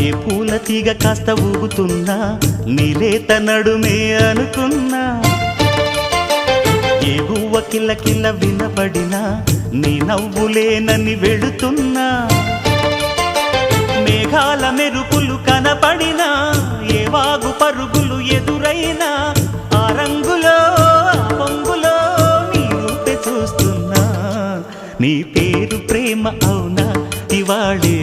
ఏ పూల తీగ కాస్త ఊగుతున్నా నీలేత నడుమే అనుకున్నా, ఏ గువ్వ కిల్ల కిల్ల వినపడినా నీ నవ్వులేనని వెళుతున్నా, మేఘాల మెరుపులు కనపడినా ఏ వాగు పరుగులు ఎదురైనా ఆ రంగులో ఆ పొంగులో నీ రూపే చూస్తున్నా. నీ పేరు ప్రేమ అవునా ఇవాళే